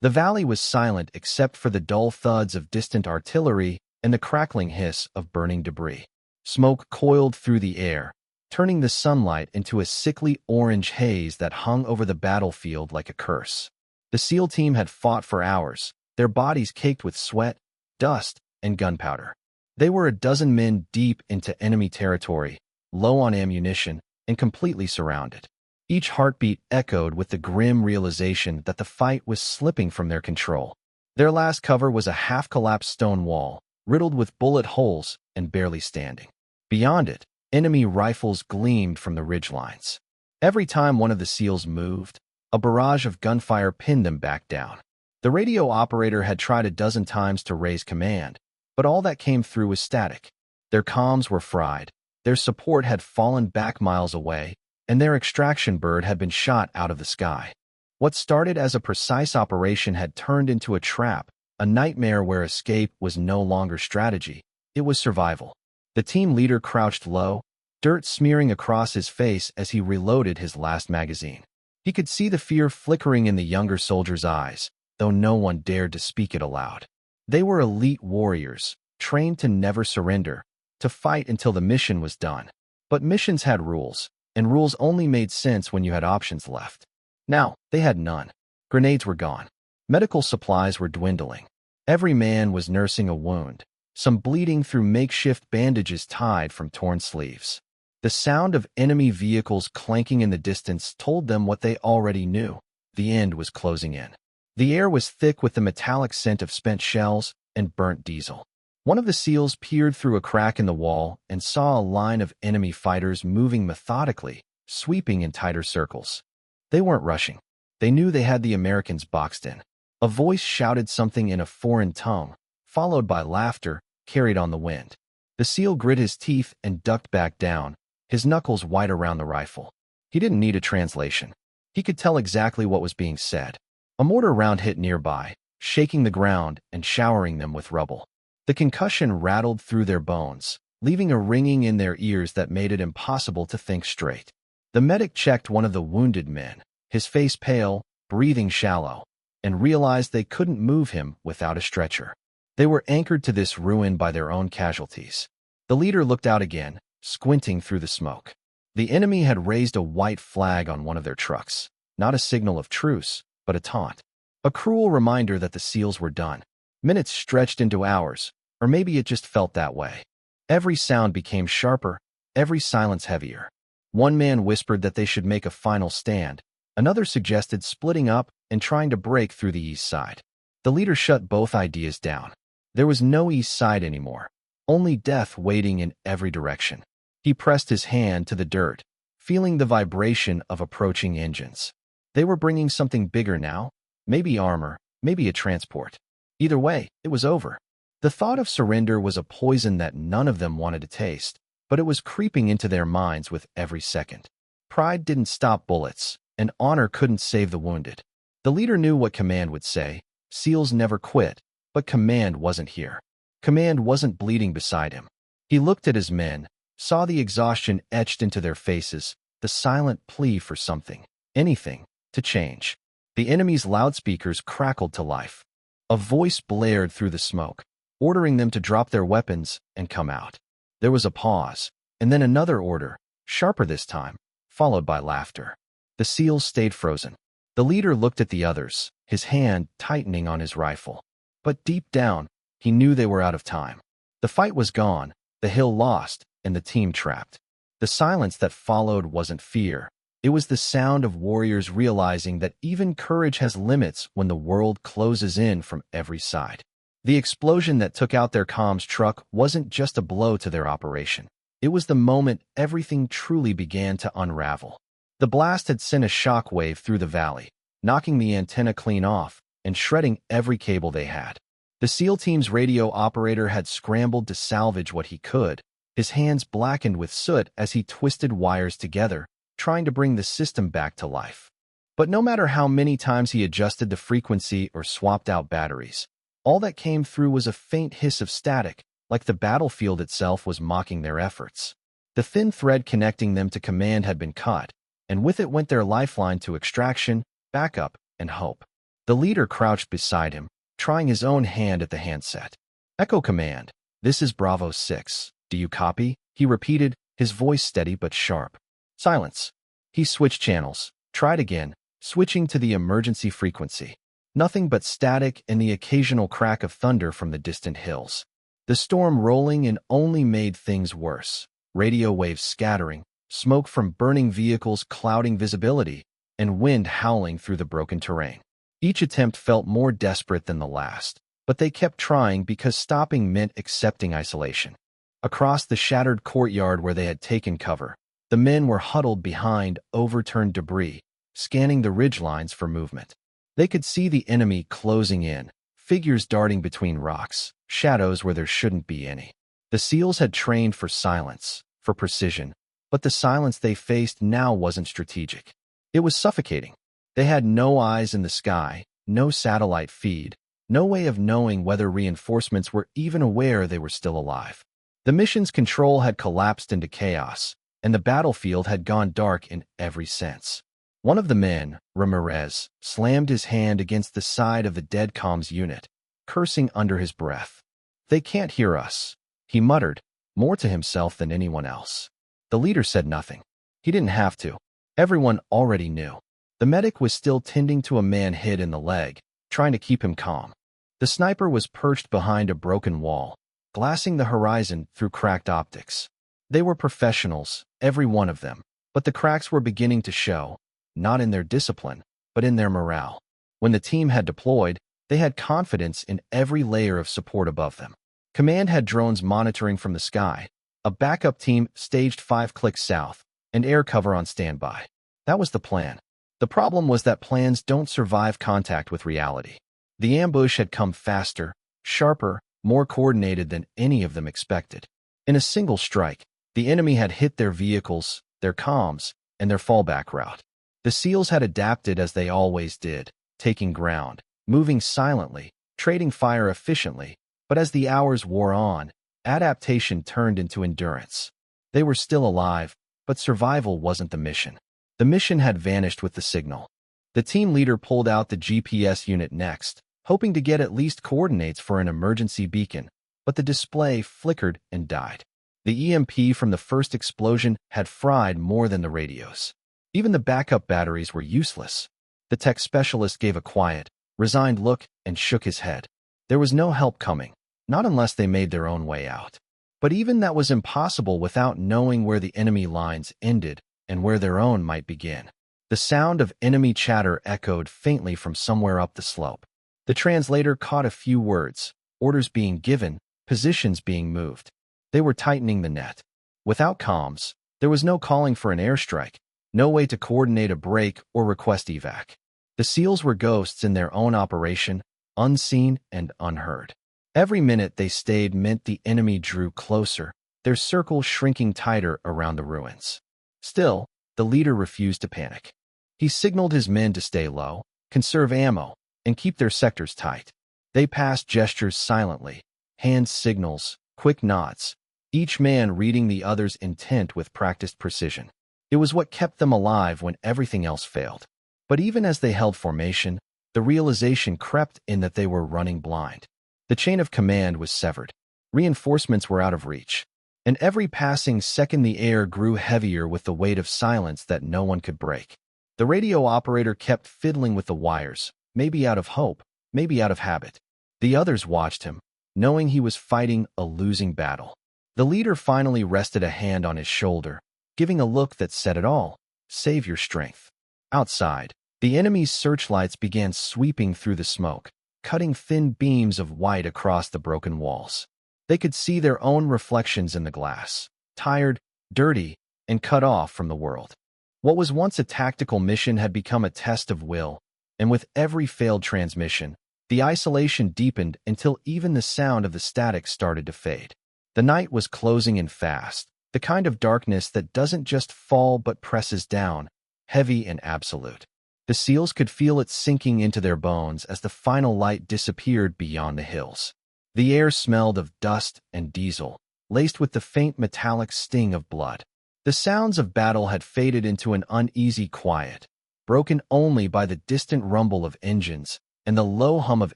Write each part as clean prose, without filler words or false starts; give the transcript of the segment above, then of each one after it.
The valley was silent except for the dull thuds of distant artillery and the crackling hiss of burning debris. Smoke coiled through the air, turning the sunlight into a sickly orange haze that hung over the battlefield like a curse. The SEAL team had fought for hours, their bodies caked with sweat, dust, and gunpowder. They were a dozen men deep into enemy territory, low on ammunition, and completely surrounded. Each heartbeat echoed with the grim realization that the fight was slipping from their control. Their last cover was a half-collapsed stone wall, riddled with bullet holes and barely standing. Beyond it, enemy rifles gleamed from the ridgelines. Every time one of the SEALs moved, a barrage of gunfire pinned them back down. The radio operator had tried a dozen times to raise command, but all that came through was static. Their comms were fried, their support had fallen back miles away, and their extraction bird had been shot out of the sky. What started as a precise operation had turned into a trap, a nightmare where escape was no longer strategy, it was survival. The team leader crouched low, dirt smearing across his face as he reloaded his last magazine. He could see the fear flickering in the younger soldier's eyes, though no one dared to speak it aloud. They were elite warriors, trained to never surrender, to fight until the mission was done. But missions had rules, and rules only made sense when you had options left. Now, they had none. Grenades were gone. Medical supplies were dwindling. Every man was nursing a wound, some bleeding through makeshift bandages tied from torn sleeves. The sound of enemy vehicles clanking in the distance told them what they already knew. The end was closing in. The air was thick with the metallic scent of spent shells and burnt diesel. One of the SEALs peered through a crack in the wall and saw a line of enemy fighters moving methodically, sweeping in tighter circles. They weren't rushing. They knew they had the Americans boxed in. A voice shouted something in a foreign tongue, followed by laughter carried on the wind. The SEAL grit his teeth and ducked back down, his knuckles white around the rifle. He didn't need a translation. He could tell exactly what was being said. A mortar round hit nearby, shaking the ground and showering them with rubble. The concussion rattled through their bones, leaving a ringing in their ears that made it impossible to think straight. The medic checked one of the wounded men, his face pale, breathing shallow, and realized they couldn't move him without a stretcher. They were anchored to this ruin by their own casualties. The leader looked out again, squinting through the smoke. The enemy had raised a white flag on one of their trucks, not a signal of truce, but a taunt. A cruel reminder that the SEALs were done. Minutes stretched into hours, or maybe it just felt that way. Every sound became sharper, every silence heavier. One man whispered that they should make a final stand. Another suggested splitting up and trying to break through the east side. The leader shut both ideas down. There was no east side anymore, only death waiting in every direction. He pressed his hand to the dirt, feeling the vibration of approaching engines. They were bringing something bigger now, maybe armor, maybe a transport. Either way, it was over. The thought of surrender was a poison that none of them wanted to taste, but it was creeping into their minds with every second. Pride didn't stop bullets, and honor couldn't save the wounded. The leader knew what command would say. SEALs never quit, but command wasn't here. Command wasn't bleeding beside him. He looked at his men, saw the exhaustion etched into their faces, the silent plea for something, anything, to change. The enemy's loudspeakers crackled to life. A voice blared through the smoke, ordering them to drop their weapons and come out. There was a pause, and then another order, sharper this time, followed by laughter. The SEALs stayed frozen. The leader looked at the others, his hand tightening on his rifle. But deep down, he knew they were out of time. The fight was gone, the hill lost, and the team trapped. The silence that followed wasn't fear. It was the sound of warriors realizing that even courage has limits when the world closes in from every side. The explosion that took out their comms truck wasn't just a blow to their operation. It was the moment everything truly began to unravel. The blast had sent a shock wave through the valley, knocking the antenna clean off and shredding every cable they had. The SEAL team's radio operator had scrambled to salvage what he could, his hands blackened with soot as he twisted wires together, trying to bring the system back to life. But no matter how many times he adjusted the frequency or swapped out batteries, all that came through was a faint hiss of static, like the battlefield itself was mocking their efforts. The thin thread connecting them to command had been cut, and with it went their lifeline to extraction, backup, and hope. The leader crouched beside him, trying his own hand at the handset. Echo command. This is Bravo 6. Do you copy? He repeated, his voice steady but sharp. Silence. He switched channels, tried again, switching to the emergency frequency. Nothing but static and the occasional crack of thunder from the distant hills. The storm rolling in only made things worse. Radio waves scattering, smoke from burning vehicles clouding visibility, and wind howling through the broken terrain. Each attempt felt more desperate than the last, but they kept trying because stopping meant accepting isolation. Across the shattered courtyard where they had taken cover, the men were huddled behind overturned debris, scanning the ridgelines for movement. They could see the enemy closing in, figures darting between rocks, shadows where there shouldn't be any. The SEALs had trained for silence, for precision, but the silence they faced now wasn't strategic. It was suffocating. They had no eyes in the sky, no satellite feed, no way of knowing whether reinforcements were even aware they were still alive. The mission's control had collapsed into chaos, and the battlefield had gone dark in every sense. One of the men, Ramirez, slammed his hand against the side of the dead comms unit, cursing under his breath. They can't hear us, he muttered, more to himself than anyone else. The leader said nothing. He didn't have to. Everyone already knew. The medic was still tending to a man hit in the leg, trying to keep him calm. The sniper was perched behind a broken wall, glassing the horizon through cracked optics. They were professionals, every one of them, but the cracks were beginning to show, not in their discipline, but in their morale. When the team had deployed, they had confidence in every layer of support above them. Command had drones monitoring from the sky, a backup team staged 5 clicks south, and air cover on standby. That was the plan. The problem was that plans don't survive contact with reality. The ambush had come faster, sharper, more coordinated than any of them expected. In a single strike, the enemy had hit their vehicles, their comms, and their fallback route. The SEALs had adapted as they always did, taking ground, moving silently, trading fire efficiently, but as the hours wore on, adaptation turned into endurance. They were still alive, but survival wasn't the mission. The mission had vanished with the signal. The team leader pulled out the GPS unit next, hoping to get at least coordinates for an emergency beacon, but the display flickered and died. The EMP from the first explosion had fried more than the radios. Even the backup batteries were useless. The tech specialist gave a quiet, resigned look and shook his head. There was no help coming, not unless they made their own way out. But even that was impossible without knowing where the enemy lines ended and where their own might begin. The sound of enemy chatter echoed faintly from somewhere up the slope. The translator caught a few words, orders being given, positions being moved. They were tightening the net. Without comms, there was no calling for an airstrike, no way to coordinate a break or request evac. The SEALs were ghosts in their own operation, unseen and unheard. Every minute they stayed meant the enemy drew closer, their circle shrinking tighter around the ruins. Still, the leader refused to panic. He signaled his men to stay low, conserve ammo, and keep their sectors tight. They passed gestures silently, hand signals, quick nods, each man reading the other's intent with practiced precision. It was what kept them alive when everything else failed. But even as they held formation, the realization crept in that they were running blind. The chain of command was severed. Reinforcements were out of reach. And every passing second the air grew heavier with the weight of silence that no one could break. The radio operator kept fiddling with the wires, maybe out of hope, maybe out of habit. The others watched him, knowing he was fighting a losing battle. The leader finally rested a hand on his shoulder, giving a look that said it all: save your strength. Outside, the enemy's searchlights began sweeping through the smoke, cutting thin beams of white across the broken walls. They could see their own reflections in the glass, tired, dirty, and cut off from the world. What was once a tactical mission had become a test of will, and with every failed transmission, the isolation deepened until even the sound of the static started to fade. The night was closing in fast, the kind of darkness that doesn't just fall but presses down, heavy and absolute. The SEALs could feel it sinking into their bones as the final light disappeared beyond the hills. The air smelled of dust and diesel, laced with the faint metallic sting of blood. The sounds of battle had faded into an uneasy quiet, broken only by the distant rumble of engines and the low hum of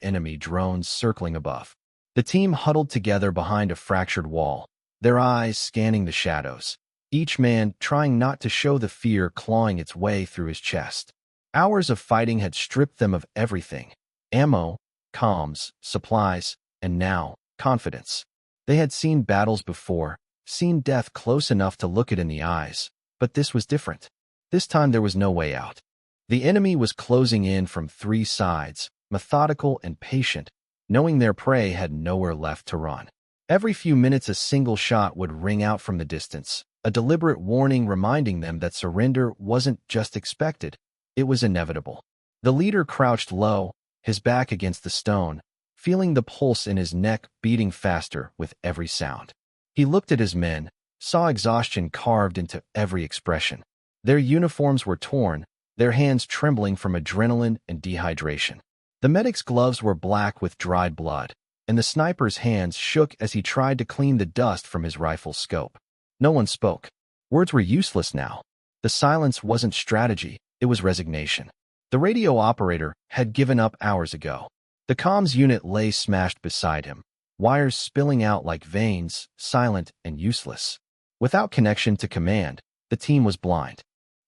enemy drones circling above. The team huddled together behind a fractured wall, their eyes scanning the shadows, each man trying not to show the fear clawing its way through his chest. Hours of fighting had stripped them of everything: ammo, comms, supplies, and now, confidence. They had seen battles before, seen death close enough to look it in the eyes, but this was different. This time there was no way out. The enemy was closing in from three sides, methodical and patient, knowing their prey had nowhere left to run. Every few minutes a single shot would ring out from the distance, a deliberate warning reminding them that surrender wasn't just expected, it was inevitable. The leader crouched low, his back against the stone, feeling the pulse in his neck beating faster with every sound. He looked at his men, saw exhaustion carved into every expression. Their uniforms were torn, their hands trembling from adrenaline and dehydration. The medic's gloves were black with dried blood, and the sniper's hands shook as he tried to clean the dust from his rifle's scope. No one spoke. Words were useless now. The silence wasn't strategy, it was resignation. The radio operator had given up hours ago. The comms unit lay smashed beside him, wires spilling out like veins, silent and useless. Without connection to command, the team was blind.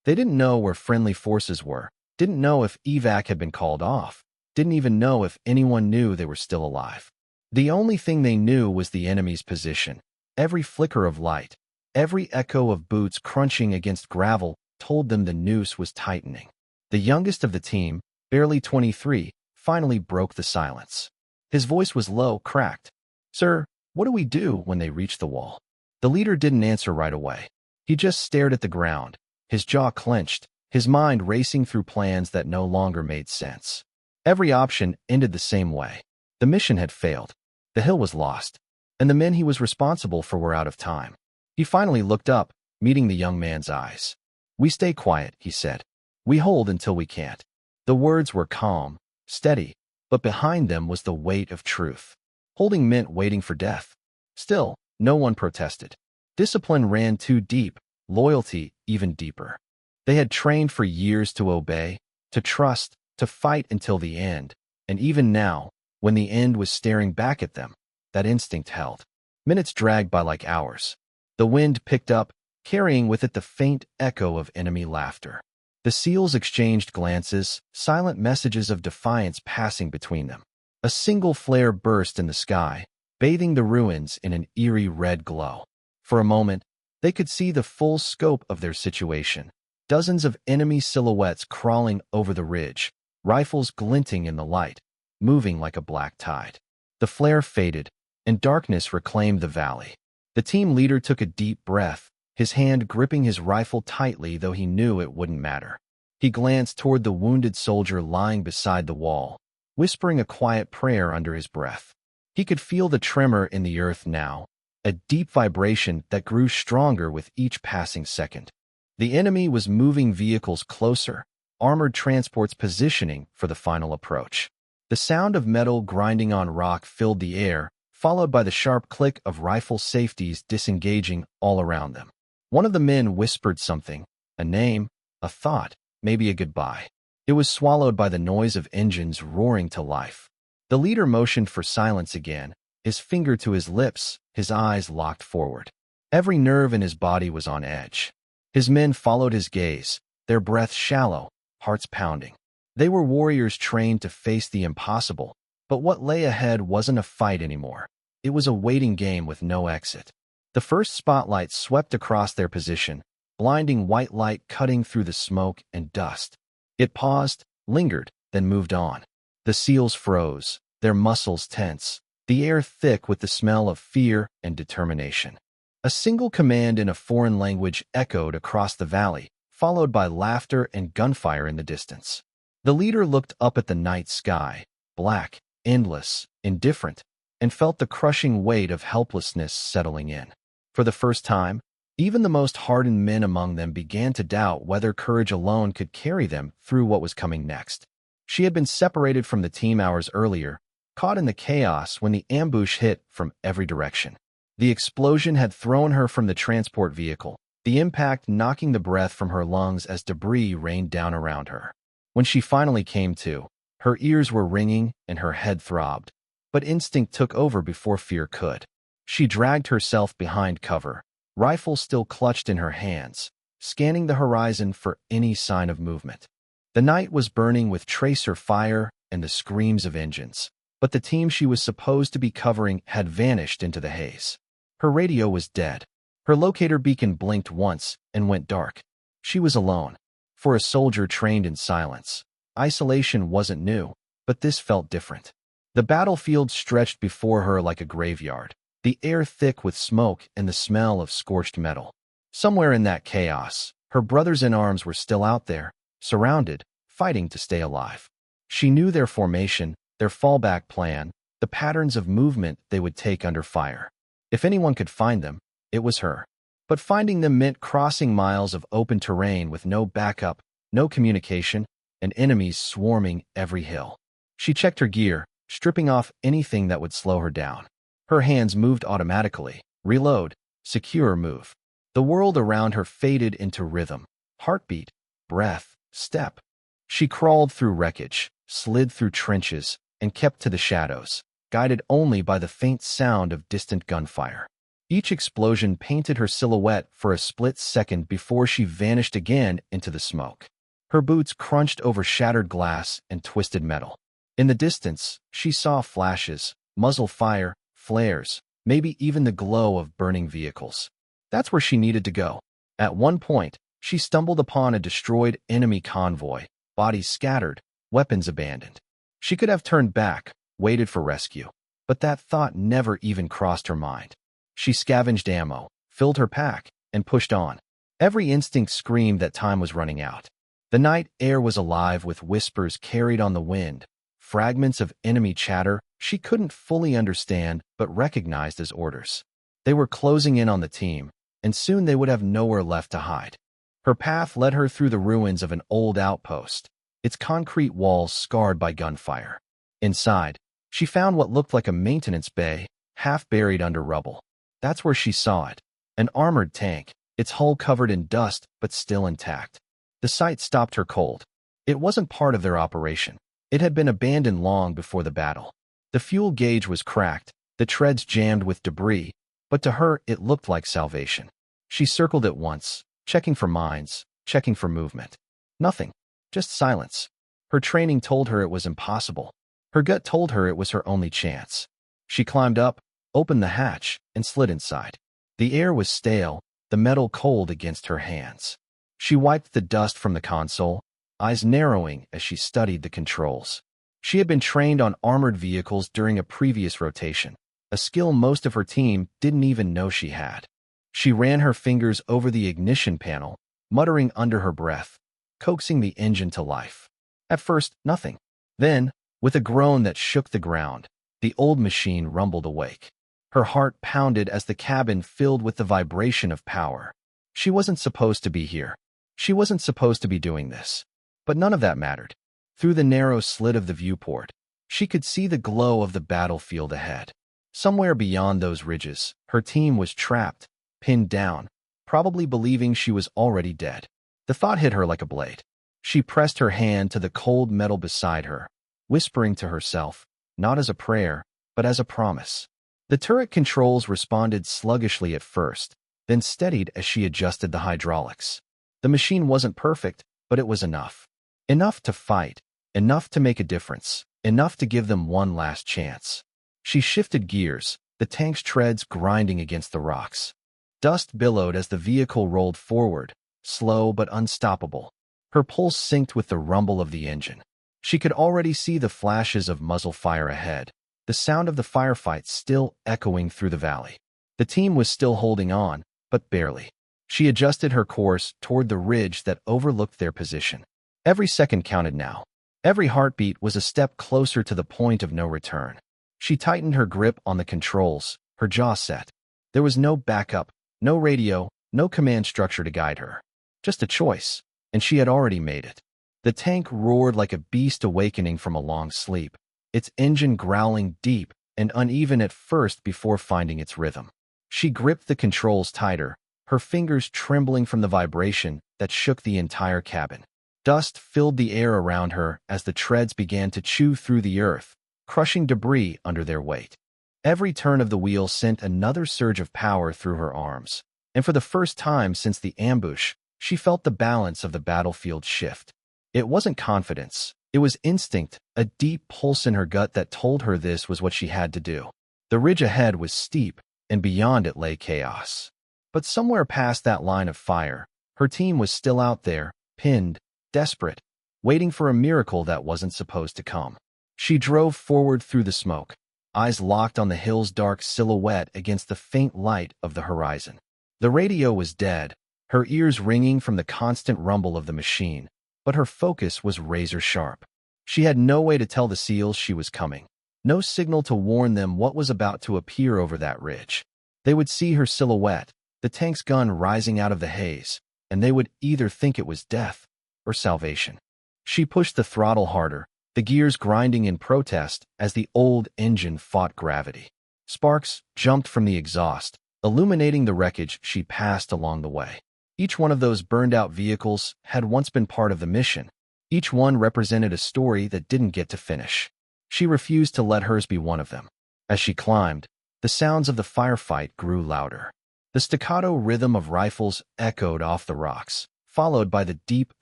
They didn't know where friendly forces were, didn't know if evac had been called off, didn't even know if anyone knew they were still alive. The only thing they knew was the enemy's position. Every flicker of light, every echo of boots crunching against gravel told them the noose was tightening. The youngest of the team, barely 23, finally broke the silence. His voice was low, cracked. "Sir, what do we do when they reach the wall?" The leader didn't answer right away. He just stared at the ground, his jaw clenched, his mind racing through plans that no longer made sense. Every option ended the same way. The mission had failed. The hill was lost, and the men he was responsible for were out of time. He finally looked up, meeting the young man's eyes. "We stay quiet," he said. "We hold until we can't." The words were calm, steady, but behind them was the weight of truth. Holding meant waiting for death. Still, no one protested. Discipline ran too deep, loyalty even deeper. They had trained for years to obey, to trust, to fight until the end, and even now, when the end was staring back at them, that instinct held. Minutes dragged by like hours. The wind picked up, carrying with it the faint echo of enemy laughter. The SEALs exchanged glances, silent messages of defiance passing between them. A single flare burst in the sky, bathing the ruins in an eerie red glow. For a moment, they could see the full scope of their situation. Dozens of enemy silhouettes crawling over the ridge, rifles glinting in the light, moving like a black tide. The flare faded, and darkness reclaimed the valley. The team leader took a deep breath, his hand gripping his rifle tightly though he knew it wouldn't matter. He glanced toward the wounded soldier lying beside the wall, whispering a quiet prayer under his breath. He could feel the tremor in the earth now, a deep vibration that grew stronger with each passing second. The enemy was moving vehicles closer, armored transports positioning for the final approach. The sound of metal grinding on rock filled the air, followed by the sharp click of rifle safeties disengaging all around them. One of the men whispered something, a name, a thought, maybe a goodbye. It was swallowed by the noise of engines roaring to life. The leader motioned for silence again, his finger to his lips, his eyes locked forward. Every nerve in his body was on edge. His men followed his gaze, their breaths shallow, hearts pounding. They were warriors trained to face the impossible, but what lay ahead wasn't a fight anymore. It was a waiting game with no exit. The first spotlight swept across their position, blinding white light cutting through the smoke and dust. It paused, lingered, then moved on. The SEALs froze, their muscles tense, the air thick with the smell of fear and determination. A single command in a foreign language echoed across the valley, followed by laughter and gunfire in the distance. The leader looked up at the night sky, black, endless, indifferent, and felt the crushing weight of helplessness settling in. For the first time, even the most hardened men among them began to doubt whether courage alone could carry them through what was coming next. She had been separated from the team hours earlier, caught in the chaos when the ambush hit from every direction. The explosion had thrown her from the transport vehicle, the impact knocking the breath from her lungs as debris rained down around her. When she finally came to, Her ears were ringing and her head throbbed, but instinct took over before fear could. She dragged herself behind cover, rifle still clutched in her hands, scanning the horizon for any sign of movement. The night was burning with tracer fire and the screams of engines, but the team she was supposed to be covering had vanished into the haze. Her radio was dead. Her locator beacon blinked once and went dark. She was alone. For a soldier trained in silence, isolation wasn't new, but this felt different. The battlefield stretched before her like a graveyard, the air thick with smoke and the smell of scorched metal. Somewhere in that chaos, her brothers in arms were still out there, surrounded, fighting to stay alive. She knew their formation, their fallback plan, the patterns of movement they would take under fire. If anyone could find them, it was her. But finding them meant crossing miles of open terrain with no backup, no communication, and enemies swarming every hill. She checked her gear, stripping off anything that would slow her down. Her hands moved automatically. Reload, secure move. The world around her faded into rhythm. Heartbeat, breath, step. She crawled through wreckage, slid through trenches, and kept to the shadows, guided only by the faint sound of distant gunfire. Each explosion painted her silhouette for a split second before she vanished again into the smoke. Her boots crunched over shattered glass and twisted metal. In the distance, she saw flashes, muzzle fire, flares, maybe even the glow of burning vehicles. That's where she needed to go. At one point, she stumbled upon a destroyed enemy convoy, bodies scattered, weapons abandoned. She could have turned back, waited for rescue, but that thought never even crossed her mind. She scavenged ammo, filled her pack, and pushed on. Every instinct screamed that time was running out. The night air was alive with whispers carried on the wind, fragments of enemy chatter she couldn't fully understand but recognized as orders. They were closing in on the team, and soon they would have nowhere left to hide. Her path led her through the ruins of an old outpost, its concrete walls scarred by gunfire. Inside, she found what looked like a maintenance bay, half buried under rubble. That's where she saw it, an armored tank, its hull covered in dust but still intact. The sight stopped her cold. It wasn't part of their operation. It had been abandoned long before the battle. The fuel gauge was cracked, the treads jammed with debris, but to her it looked like salvation. She circled it once, checking for mines, checking for movement. Nothing, just silence. Her training told her it was impossible. Her gut told her it was her only chance. She climbed up, opened the hatch, and slid inside. The air was stale, the metal cold against her hands. She wiped the dust from the console, eyes narrowing as she studied the controls. She had been trained on armored vehicles during a previous rotation, a skill most of her team didn't even know she had. She ran her fingers over the ignition panel, muttering under her breath, coaxing the engine to life. At first, nothing. Then, with a groan that shook the ground, the old machine rumbled awake. Her heart pounded as the cabin filled with the vibration of power. She wasn't supposed to be here. She wasn't supposed to be doing this. But none of that mattered. Through the narrow slit of the viewport, she could see the glow of the battlefield ahead. Somewhere beyond those ridges, her team was trapped, pinned down, probably believing she was already dead. The thought hit her like a blade. She pressed her hand to the cold metal beside her, whispering to herself, not as a prayer, but as a promise. The turret controls responded sluggishly at first, then steadied as she adjusted the hydraulics. The machine wasn't perfect, but it was enough. Enough to fight, enough to make a difference, enough to give them one last chance. She shifted gears, the tank's treads grinding against the rocks. Dust billowed as the vehicle rolled forward, slow but unstoppable. Her pulse synced with the rumble of the engine. She could already see the flashes of muzzle fire ahead, the sound of the firefight still echoing through the valley. The team was still holding on, but barely. She adjusted her course toward the ridge that overlooked their position. Every second counted now. Every heartbeat was a step closer to the point of no return. She tightened her grip on the controls, her jaw set. There was no backup, no radio, no command structure to guide her. Just a choice, and she had already made it. The tank roared like a beast awakening from a long sleep, its engine growling deep and uneven at first before finding its rhythm. She gripped the controls tighter, her fingers trembling from the vibration that shook the entire cabin. Dust filled the air around her as the treads began to chew through the earth, crushing debris under their weight. Every turn of the wheel sent another surge of power through her arms, and for the first time since the ambush, she felt the balance of the battlefield shift. It wasn't confidence. It was instinct, a deep pulse in her gut that told her this was what she had to do. The ridge ahead was steep, and beyond it lay chaos. But somewhere past that line of fire, her team was still out there, pinned, desperate, waiting for a miracle that wasn't supposed to come. She drove forward through the smoke, eyes locked on the hill's dark silhouette against the faint light of the horizon. The radio was dead, her ears ringing from the constant rumble of the machine, but her focus was razor-sharp. She had no way to tell the SEALs she was coming, no signal to warn them what was about to appear over that ridge. They would see her silhouette, the tank's gun rising out of the haze, and they would either think it was death or salvation. She pushed the throttle harder, the gears grinding in protest as the old engine fought gravity. Sparks jumped from the exhaust, illuminating the wreckage she passed along the way. Each one of those burned-out vehicles had once been part of the mission. Each one represented a story that didn't get to finish. She refused to let hers be one of them. As she climbed, the sounds of the firefight grew louder. The staccato rhythm of rifles echoed off the rocks, followed by the deep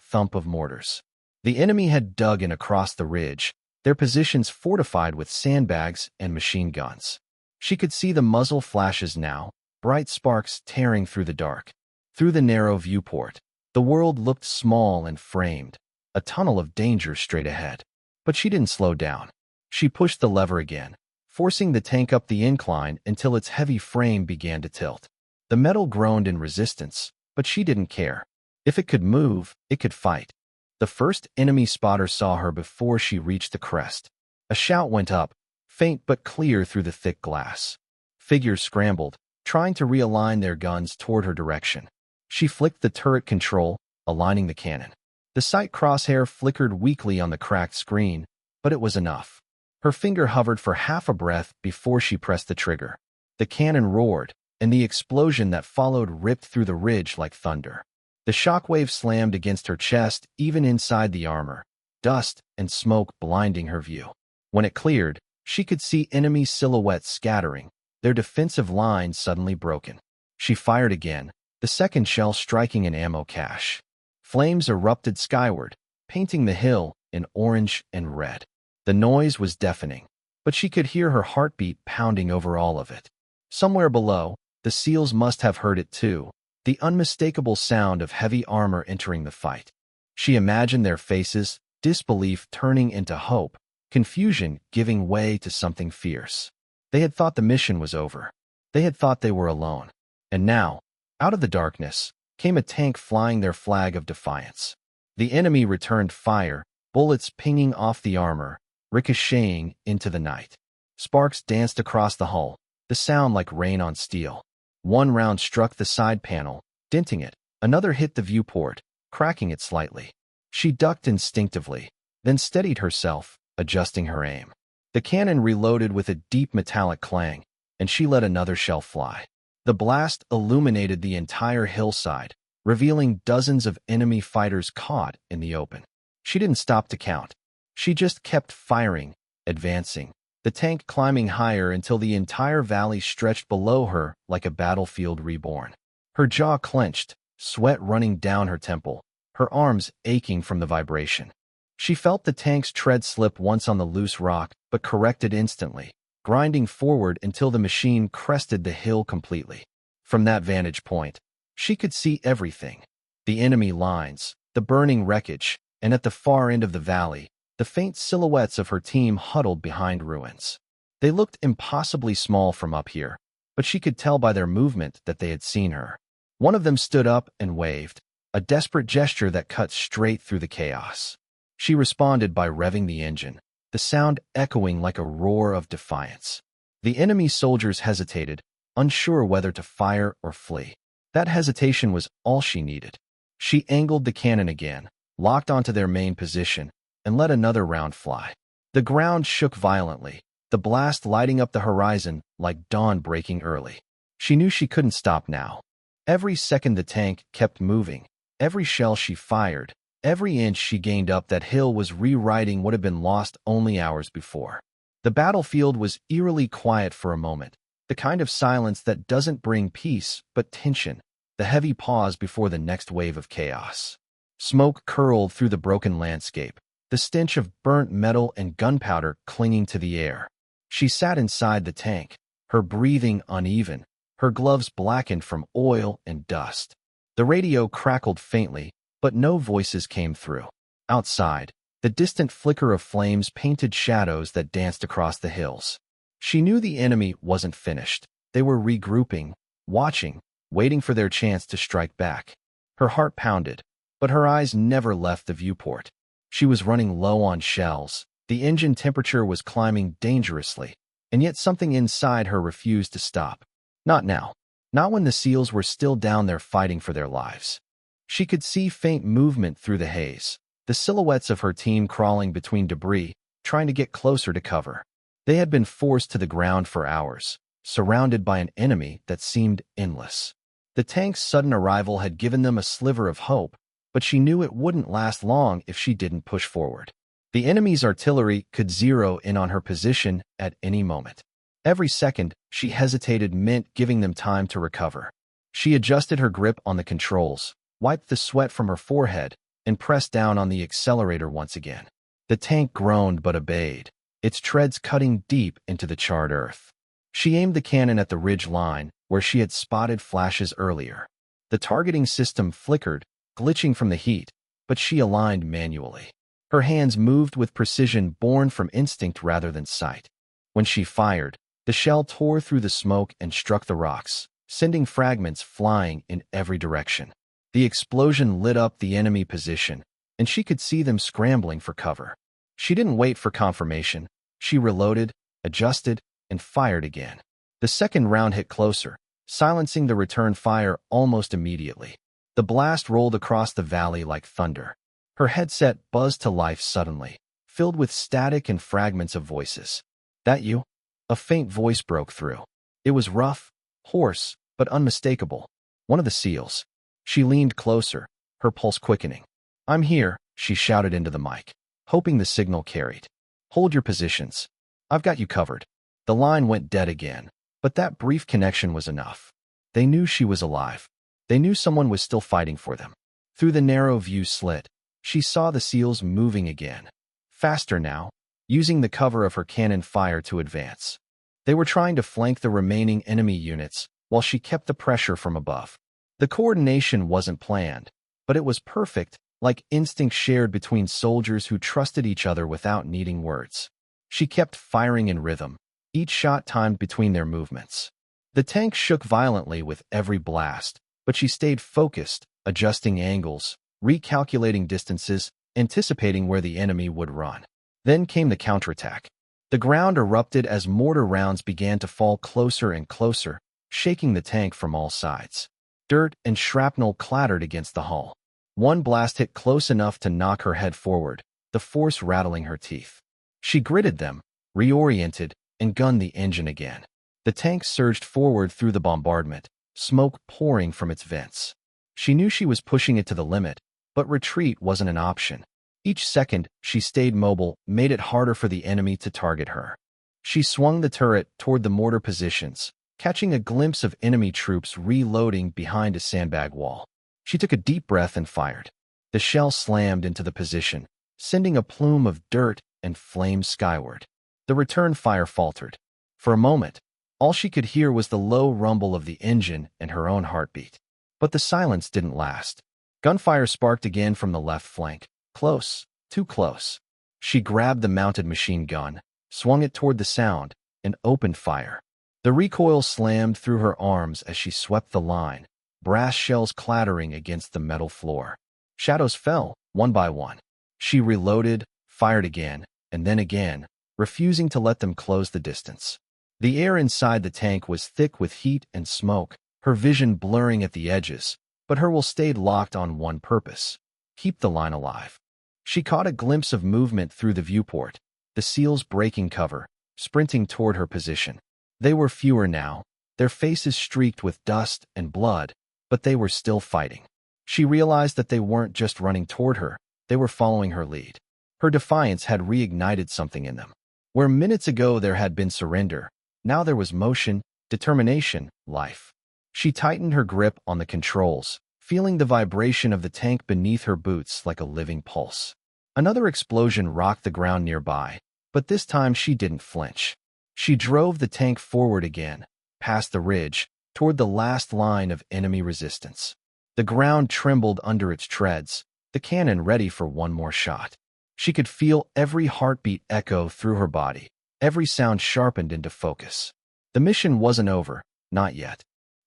thump of mortars. The enemy had dug in across the ridge, their positions fortified with sandbags and machine guns. She could see the muzzle flashes now, bright sparks tearing through the dark. Through the narrow viewport, the world looked small and framed, a tunnel of danger straight ahead. But she didn't slow down. She pushed the lever again, forcing the tank up the incline until its heavy frame began to tilt. The metal groaned in resistance, but she didn't care. If it could move, it could fight. The first enemy spotter saw her before she reached the crest. A shout went up, faint but clear through the thick glass. Figures scrambled, trying to realign their guns toward her direction. She flicked the turret control, aligning the cannon. The sight crosshair flickered weakly on the cracked screen, but it was enough. Her finger hovered for half a breath before she pressed the trigger. The cannon roared, and the explosion that followed ripped through the ridge like thunder. The shockwave slammed against her chest, even inside the armor, dust and smoke blinding her view. When it cleared, she could see enemy silhouettes scattering, their defensive lines suddenly broken. She fired again, the second shell striking an ammo cache. Flames erupted skyward, painting the hill in orange and red. The noise was deafening, but she could hear her heartbeat pounding over all of it. Somewhere below, the SEALs must have heard it too, the unmistakable sound of heavy armor entering the fight. She imagined their faces, disbelief turning into hope, confusion giving way to something fierce. They had thought the mission was over. They had thought they were alone. And now, out of the darkness, came a tank flying their flag of defiance. The enemy returned fire, bullets pinging off the armor, ricocheting into the night. Sparks danced across the hull, the sound like rain on steel. One round struck the side panel, denting it. Another hit the viewport, cracking it slightly. She ducked instinctively, then steadied herself, adjusting her aim. The cannon reloaded with a deep metallic clang, and she let another shell fly. The blast illuminated the entire hillside, revealing dozens of enemy fighters caught in the open. She didn't stop to count. She just kept firing, advancing, the tank climbing higher until the entire valley stretched below her like a battlefield reborn. Her jaw clenched, sweat running down her temple, her arms aching from the vibration. She felt the tank's tread slip once on the loose rock, but corrected instantly, grinding forward until the machine crested the hill completely. From that vantage point, she could see everything. The enemy lines, the burning wreckage, and at the far end of the valley, the faint silhouettes of her team huddled behind ruins. They looked impossibly small from up here, but she could tell by their movement that they had seen her. One of them stood up and waved, a desperate gesture that cut straight through the chaos. She responded by revving the engine, the sound echoing like a roar of defiance. The enemy soldiers hesitated, unsure whether to fire or flee. That hesitation was all she needed. She angled the cannon again, locked onto their main position, and let another round fly. The ground shook violently, the blast lighting up the horizon like dawn breaking early. She knew she couldn't stop now. Every second the tank kept moving, every shell she fired, Every inch she gained up that hill was rewriting what had been lost only hours before. The battlefield was eerily quiet for a moment, the kind of silence that doesn't bring peace but tension, the heavy pause before the next wave of chaos. Smoke curled through the broken landscape, the stench of burnt metal and gunpowder clinging to the air. She sat inside the tank, her breathing uneven, her gloves blackened from oil and dust. The radio crackled faintly, but no voices came through. Outside, the distant flicker of flames painted shadows that danced across the hills. She knew the enemy wasn't finished. They were regrouping, watching, waiting for their chance to strike back. Her heart pounded, but her eyes never left the viewport. She was running low on shells. The engine temperature was climbing dangerously, and yet something inside her refused to stop. Not now. Not when the SEALs were still down there fighting for their lives. She could see faint movement through the haze, the silhouettes of her team crawling between debris, trying to get closer to cover. They had been forced to the ground for hours, surrounded by an enemy that seemed endless. The tank's sudden arrival had given them a sliver of hope, but she knew it wouldn't last long if she didn't push forward. The enemy's artillery could zero in on her position at any moment. Every second she hesitated meant giving them time to recover. She adjusted her grip on the controls, wiped the sweat from her forehead, and pressed down on the accelerator once again. The tank groaned but obeyed, its treads cutting deep into the charred earth. She aimed the cannon at the ridge line, where she had spotted flashes earlier. The targeting system flickered, glitching from the heat, but she aligned manually. Her hands moved with precision born from instinct rather than sight. When she fired, the shell tore through the smoke and struck the rocks, sending fragments flying in every direction. The explosion lit up the enemy position, and she could see them scrambling for cover. She didn't wait for confirmation. She reloaded, adjusted, and fired again. The second round hit closer, silencing the return fire almost immediately. The blast rolled across the valley like thunder. Her headset buzzed to life suddenly, filled with static and fragments of voices. "That you?" A faint voice broke through. It was rough, hoarse, but unmistakable. One of the SEALs. She leaned closer, her pulse quickening. "I'm here," she shouted into the mic, hoping the signal carried. "Hold your positions. I've got you covered." The line went dead again, but that brief connection was enough. They knew she was alive. They knew someone was still fighting for them. Through the narrow view slit, she saw the SEALs moving again. Faster now, using the cover of her cannon fire to advance. They were trying to flank the remaining enemy units, while she kept the pressure from above. The coordination wasn't planned, but it was perfect, like instinct shared between soldiers who trusted each other without needing words. She kept firing in rhythm, each shot timed between their movements. The tank shook violently with every blast, but she stayed focused, adjusting angles, recalculating distances, anticipating where the enemy would run. Then came the counterattack. The ground erupted as mortar rounds began to fall closer and closer, shaking the tank from all sides. Dirt and shrapnel clattered against the hull. One blast hit close enough to knock her head forward, the force rattling her teeth. She gritted them, reoriented, and gunned the engine again. The tank surged forward through the bombardment, smoke pouring from its vents. She knew she was pushing it to the limit, but retreat wasn't an option. Each second she stayed mobile made it harder for the enemy to target her. She swung the turret toward the mortar positions, catching a glimpse of enemy troops reloading behind a sandbag wall. She took a deep breath and fired. The shell slammed into the position, sending a plume of dirt and flames skyward. The return fire faltered. For a moment, all she could hear was the low rumble of the engine and her own heartbeat. But the silence didn't last. Gunfire sparked again from the left flank. Close, too close. She grabbed the mounted machine gun, swung it toward the sound, and opened fire. The recoil slammed through her arms as she swept the line, brass shells clattering against the metal floor. Shadows fell, one by one. She reloaded, fired again, and then again, refusing to let them close the distance. The air inside the tank was thick with heat and smoke, her vision blurring at the edges, but her will stayed locked on one purpose: keep the line alive. She caught a glimpse of movement through the viewport, the SEALs breaking cover, sprinting toward her position. They were fewer now, their faces streaked with dust and blood, but they were still fighting. She realized that they weren't just running toward her, They were following her lead. Her defiance had reignited something in them. Where minutes ago there had been surrender, now there was motion, determination, life. She tightened her grip on the controls, feeling the vibration of the tank beneath her boots like a living pulse. Another explosion rocked the ground nearby, but this time she didn't flinch. She drove the tank forward again, past the ridge, toward the last line of enemy resistance. The ground trembled under its treads, the cannon ready for one more shot. She could feel every heartbeat echo through her body, every sound sharpened into focus. The mission wasn't over, not yet.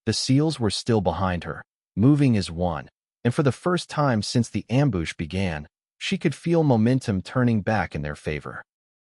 The SEALs were still behind her, moving as one, and for the first time since the ambush began, she could feel momentum turning back in their favor.